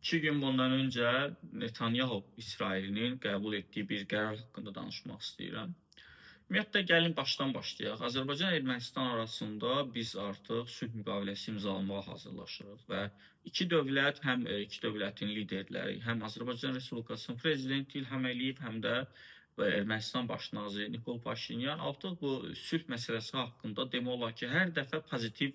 2 gün bundan öncə Netanyahu İsrailinin qəbul etdiyi bir qərar haqqında danışmaq istəyirəm. Ümumiyyətlə, gəlin başdan başlayaq. Azərbaycan Ermənistan arasında biz artıq sülh müqaviləsi imzalamağa hazırlaşırıq və iki dövlət, həm iki dövlətin liderləri, həm Azərbaycan Respublikasının prezidenti İlham Əliyev, həm də Ermənistan baş naziri Nikol Paşinyan artıq bu sülh məsələsi haqqında demək olar ki, hər dəfə pozitiv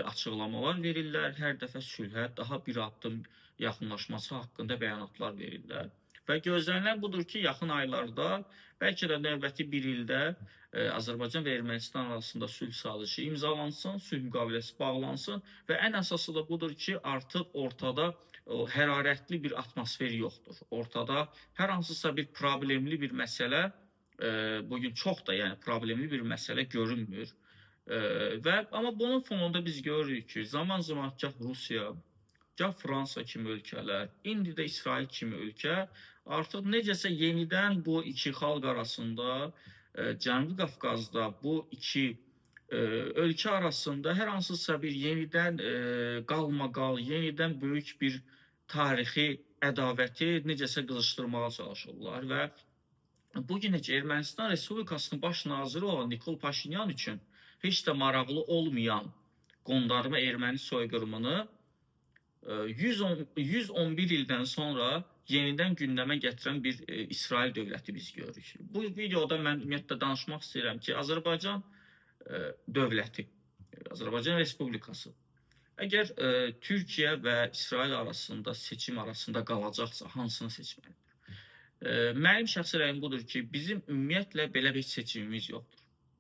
açıqlamalar verirlər, hər dəfə sülhə daha bir addım yaxınlaşması haqqında bəyanatlar verirlər. Və gözlənilən budur ki, yaxın aylarda, bəlkə də növbəti bir ildə Azərbaycan və Ermənistan arasında sülh sazişi imzalansın, sülh müqaviləsi bağlansın və ən əsası da budur ki, artıq ortada hərarətli bir atmosfer yoxdur. Ortada hər hansısa bir problemli bir məsələ, bugün çox da yəni problemli bir məsələ görünmür. Amma bunun fonunda biz görürük ki, zaman-zaman gah Rusiya, gah Fransa kimi ölkələr, indi də İsrail kimi ölkə artıq necəsə yenidən bu iki xalq arasında, Cənubi Qafqazda bu iki ölkə arasında hər hansısa bir yenidən qalmaqal, yenidən böyük bir tarixi ədavəti necəsə qızışdırmağa çalışırlar və bugün heç Ermənistan Respublikasının baş naziri olan Nikol Paşinyan üçün heç də maraqlı olmayan qondarma erməni soyqırımını 111 ildən sonra yenidən gündəmə gətirən bir İsrail dövləti biz görürük. Bu videoda mən ümumiyyətlə danışmaq istəyirəm ki, Azərbaycan dövləti, Azərbaycan Respublikası əgər Türkiyə və İsrail arasında seçim arasında qalacaqsa, hansını seçməlidir? Mənim şəxsi rəyim budur ki, bizim ümumiyyətlə belə bir seçimimiz yoxdur.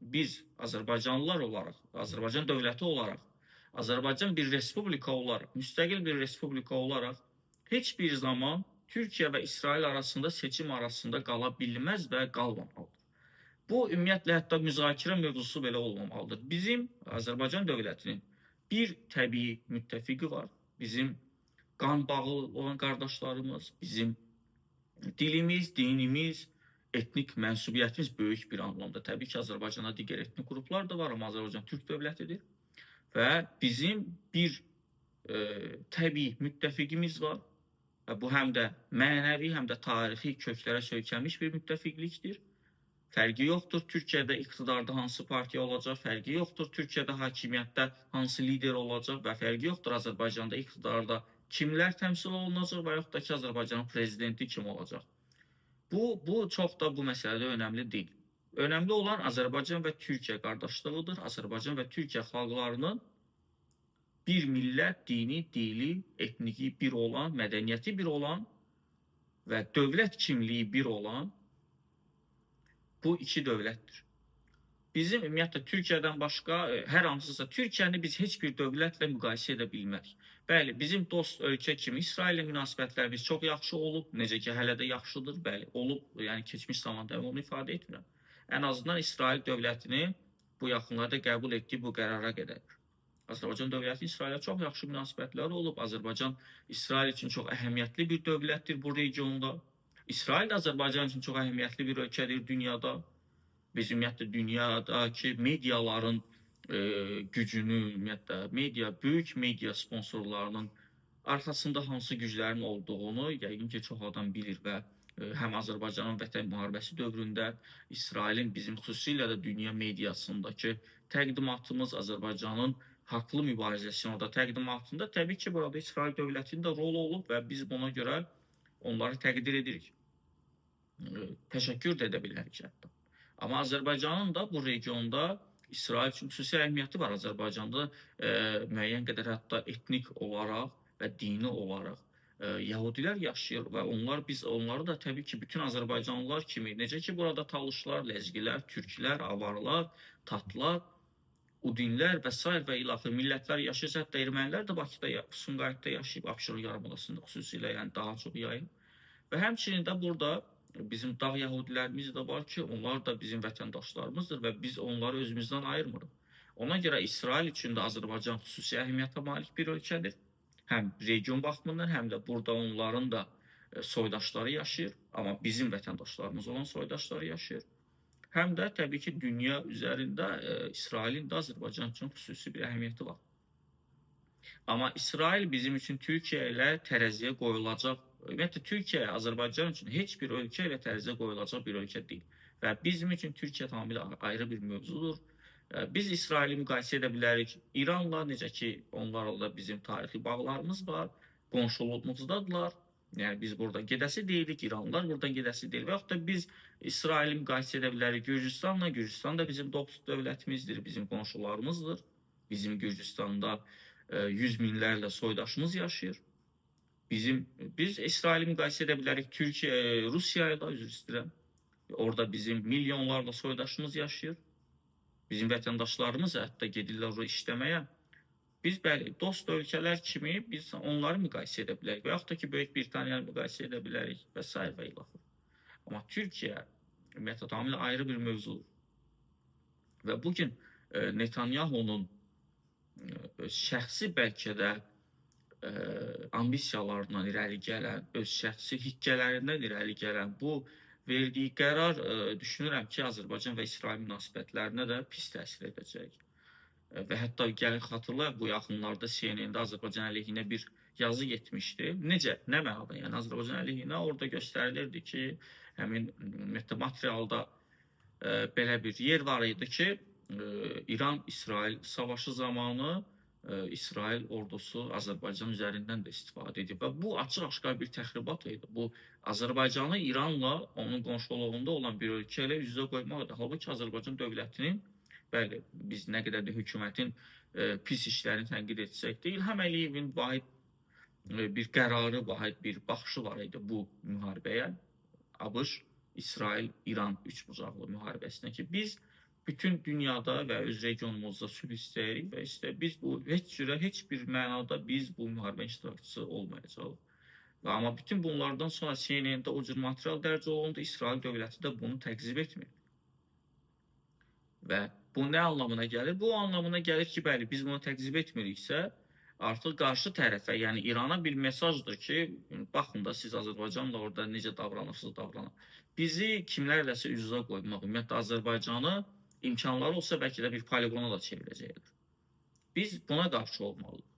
Biz Azərbaycanlılar olaraq, Azərbaycan dövləti olaraq, Azərbaycan bir respublika olaraq, müstəqil bir respublika olaraq heç bir zaman Türkiyə və İsrail arasında seçim arasında qala bilməz və qalmamalıdır. Bu, ümumiyyətlə, hətta müzakirə mövzusu belə olmamalıdır. Bizim Azərbaycan dövlətinin bir təbii müttəfiqi var. Bizim qan bağı olan qardaşlarımız, bizim dilimiz, dinimiz, etnik mənsubiyyətimiz böyük bir anlamda. Təbii ki, Azərbaycanda digər etnik qruplar da var, amma Azərbaycan Türk dövlətidir. Və bizim bir təbii müttəfiqimiz var. Və bu həm də mənəvi, həm də tarixi köklərə söykənmiş bir müttəfiqlikdir. Fərqi yoxdur Türkiyədə iqtidarda hansı partiya olacaq, fərqi yoxdur Türkiyədə hakimiyyətdə hansı lider olacaq və fərqi yoxdur Azərbaycanda iqtidarda kimlər təmsil olunacaq və yaxud da ki, Azərbaycanın prezidenti kim olacaq. Bu çox da bu məsələdə önəmli deyil. Önəmli olan Azərbaycan və Türkiyə qardaşlığıdır. Azərbaycan və Türkiyə xalqlarının bir millət, dini, dili, etniki bir olan, mədəniyyəti bir olan və dövlət kimliyi bir olan bu iki dövlətdir. Bizim ümumiyyətlə Türkiyədən başqa hər hansısa Türkiyəni biz heç bir dövlətlə müqayisə edə bilmərik. Bəli, bizim dost ölkə kimi İsraillə münasibətlərimiz çox yaxşı olub, necə ki hələ də yaxşıdır, bəli, olub, yəni keçmiş zamanda onu ifadə etmirəm. Ən azından İsrail dövlətinin bu yaxınlarda qəbul etdiyi bu qərara qədər. Azərbaycan dövləti İsrailə çox yaxşı münasibətləri olub. Azərbaycan İsrail üçün çox əhəmiyyətli bir dövlətdir bu regionda. İsrail də Azərbaycan üçün çox əhəmiyyətli bir ölkədir dünyada. Biz ümumiyyətlə dünyadakı mediaların gücünü, ümumiyyətlə böyük media sponsorlarının arxasında hansı güclərin olduğunu yəqin ki, çox adam bilir və həm Azərbaycanın Vətən müharibəsi dövründə İsrailin bizim xüsusilə də dünya mediasındakı təqdimatımız, Azərbaycanın haqlı mübarizəsinin orada təqdimatında təbii ki, burada İsrail dövlətinin də rolu olub və biz buna görə onları təqdir edirik. Təşəkkür də edə bilərik hətta. Amma Azərbaycanın da bu regionda İsrail üçün xüsusi əhəmiyyəti var. Azərbaycanda müəyyən qədər hətta etnik olaraq və dini olaraq Yahudilər yaşayır və biz onları da təbii ki, bütün Azərbaycanlılar kimi, necə ki, burada Talışlar, Ləzgilər, Türklər, Avarlar, Tatlar, Udinlər və s. və ilaxır millətlər yaşayır. Hətta ermənilər də Bakıda, Sumqayıtda yaşayıb, Abşeron yarımadasında xüsusilə, yəni daha çox yayın. Və həmçinin də burada bizim dağ Yahudilərimiz də var ki, onlar da bizim vətəndaşlarımızdır və biz onları özümüzdən ayırmırıq. Ona görə İsrail üçün də Azərbaycan xüsusi əhəmiyyətə malik bir ölkədir. Həm region baxımından, həm də burada onların da soydaşları yaşayır, amma bizim vətəndaşlarımız olan soydaşları yaşayır. Həm də təbii ki, dünya üzərində İsrailin də Azərbaycan üçün xüsusi bir əhəmiyyəti var. Amma İsrail bizim üçün Türkiyə ilə tərəziyə qoyulacaq. Ümumiyyətlə Türkiyə Azərbaycan üçün heç bir ölkə ilə tərəziyə qoyulacaq bir ölkə deyil. Və bizim üçün Türkiyə tamamilə ayrı bir mövzudur. Biz İsraili müqayisə edə bilərik İranla, necə ki, onlarla da bizim tarixi bağlarımız var, qonşuluğumuzdadırlar. Yəni biz buradan gedəsi deyilik, İranlılar buradan gedəsi deyil. Və yaxud da biz İsraili müqayisə edə bilərik Gürcüstanla. Gürcüstan da bizim dost dövlətimizdir, bizim qonşularımızdır. Bizim Gürcüstanda 100 minlərlə soydaşımız yaşayır. Biz İsraili müqayisə edə bilərik Türkiyə, Rusiya ilə, üzr istəyirəm. Orada bizim milyonlarla soydaşımız yaşayır. Bizim vətəndaşlarımız hətta gedirlər oraya işləməyə. Biz bəli, dost ölkələr kimi biz onları müqayisə edə bilərik. Və yaxud da ki, Böyük Britaniyanı müqayisə edə bilərik və s. və ilaxır. Amma Türkiyə ümumiyyətlə tamamilə ayrı bir mövzudur. Və bugün Netanyahu'nun öz şəxsi bəlkə də ambisiyalarından irəli gələn, öz şəxsi hikkələrindən irəli gələn bu verdiyi qərar düşünürəm ki, Azərbaycan və İsrail münasibətlərinə də pis təsir edəcək. Və hətta gəlin xatırlayaq, bu yaxınlarda CNN-də Azərbaycan əleyhinə bir yazı getmişdi. Necə? Nə mənada? Yəni Azərbaycan əleyhinə orada göstərilirdi ki, həmin ümumiyyətlə materialda belə bir yer var idi ki, İran-İsrail savaşı zamanı İsrail ordusu Azərbaycan üzərindən də istifadə edib. Və bu açıq-aşkar bir təxribat idi. Bu Azərbaycanı İranla, onun qonşuluğunda olan bir ölkə ilə üz-üzə qoymaqdır. Halbuki Azərbaycan dövlətinin, bəli, biz nə qədər də hökumətin pis işlərini tənqid etsək deyil, həm Əliyevin vahid bir qərarı, vahid bir baxışı var idi bu müharibəyə. ABŞ, İsrail, İran üçbucaqlı müharibəsinə ki, biz bütün dünyada və öz regionumuzda sülh istəyirik və biz bu heç bir mənada biz bu müharibə iştirakçısı olmayacağıq. Amma bütün bunlardan sonra CNN-də o cür material dərc olundu, İsrail dövləti də bunu təqzib etmir. Və bu nə anlamına gəlir? Bu anlamına gəlir ki, bəli, biz bunu təqzib etmiriksə, artıq qarşı tərəfə, yəni İrana bir mesajdır ki, baxın da siz Azərbaycanla orada necə davranırsınız, davranın. Bizi kimlərləsə üz-üzə qoymaq, ümumiyyətlə Azərbaycanı imkanları olsa bəlkə də bir poligona da çevirəcəklər. Biz buna qarşı olmalıyıq.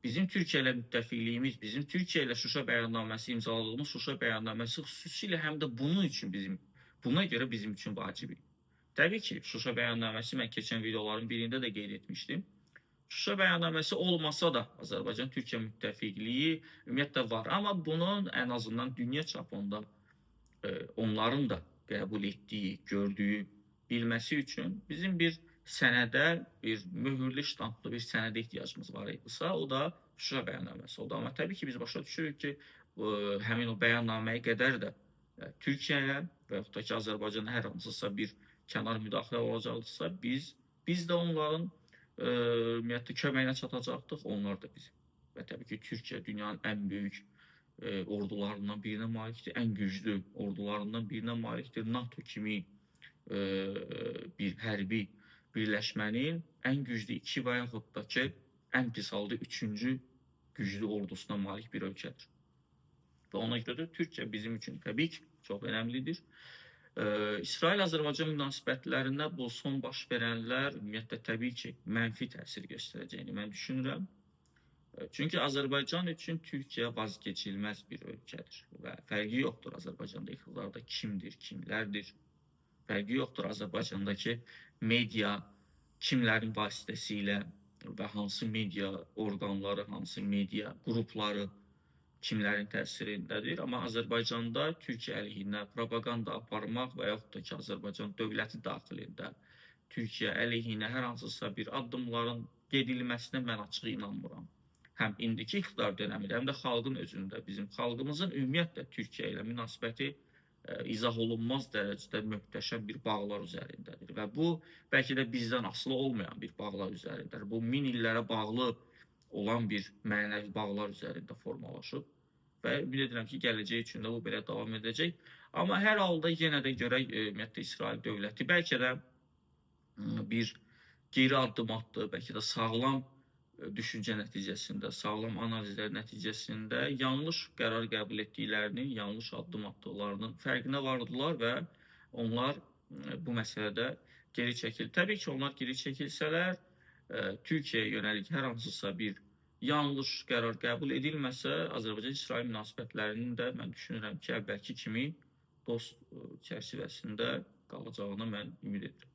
Bizim Türkiyə ilə müttəfiqliyimiz, bizim Türkiyə ilə Şuşa bəyannaməsi imzaladığımız Şuşa bəyannaməsi xüsusilə həm də bunun üçün buna görə bizim üçün vacibdir. Təbii ki, Şuşa bəyannaməsi mən keçən videoların birində də qeyd etmişdim. Şuşa bəyannaməsi olmasa da Azərbaycan-Türkiyə müttəfiqliyi ümumiyyətlə var. Amma bunun ən azından dünya çapında onların da qəbul etdiyi, gördüyü, bilməsi üçün bizim bir sənədə, bir mühürlü ştamplı bir sənədə ehtiyacımız var idisə, o da Şuşa bəyannaməsi oldu. Amma təbii ki, biz başa düşürük ki, həmin o bəyannaməyə qədər də Türkiyəyə və yaxud da ki, Azərbaycana hər hansısa bir kənar müdaxilə olacaqdırsa, biz də onların ümumiyyətlə köməyinə çatacaqdıq, onlar da bizim. Və təbii ki, Türkiyə dünyanın ən böyük ordularından birinə malikdir, ən güclü ordularından birinə malikdir. NATO kimi bir hərbi birləşmənin ən güclü 2 və yaxud da ki, ən pis halda 3-cü güclü ordusuna malik bir ölkədir. Və ona görə də Türkiyə bizim üçün təbii ki, çox önəmlidir. İsrail-Azərbaycan münasibətlərində bu son baş verənlər ümumiyyətlə təbii ki, mənfi təsir göstərəcəyini mən düşünürəm. Çünki Azərbaycan üçün Türkiyə vazgeçilməz bir ölkədir və fərqi yoxdur Azərbaycanda iqtidarda kimdir, kimlərdir. Fərqi yoxdur Azərbaycandakı media kimlərin vasitəsilə və hansı media orqanları, hansı media qrupları kimlərin təsirindədir. Amma Azərbaycanda Türkiyə əleyhinə propaganda aparmaq və yaxud da ki, Azərbaycan dövləti daxilində Türkiyə əleyhinə hər hansısa bir addımların gedilməsinə mən açıq inanmıram. Həm indiki iqtidar dönəmində, həm də xalqın özündə, bizim xalqımızın ümumiyyətlə Türkiyə ilə münasibəti izah olunmaz dərəcədə möhtəşəm bir bağlar üzərindədir. Və bu, bəlkə də bizdən asılı olmayan bir bağlar üzərindədir. Bu, min illərə bağlı olan bir mənəvi bağlar üzərində formalaşıb. Və ümid edirəm ki, gələcək üçün də bu belə davam edəcək. Amma hər halda yenə də görək, ümumiyyətlə İsrail dövləti bəlkə də bir geri addım atdı, bəlkə də sağlam düşüncə nəticəsində, sağlam analizlər nəticəsində yanlış qərar qəbul etdiklərinin, yanlış addım atdıqlarının fərqinə vardılar və onlar bu məsələdə geri çəkildi. Təbii ki, onlar geri çəkilsələr, Türkiyəyə yönəlik hər hansısa bir yanlış qərar qəbul edilməsə, Azərbaycan-İsrail münasibətlərinin də mən düşünürəm ki, əvvəlki kimi dost çərçivəsində qalacağına mən ümid edirəm.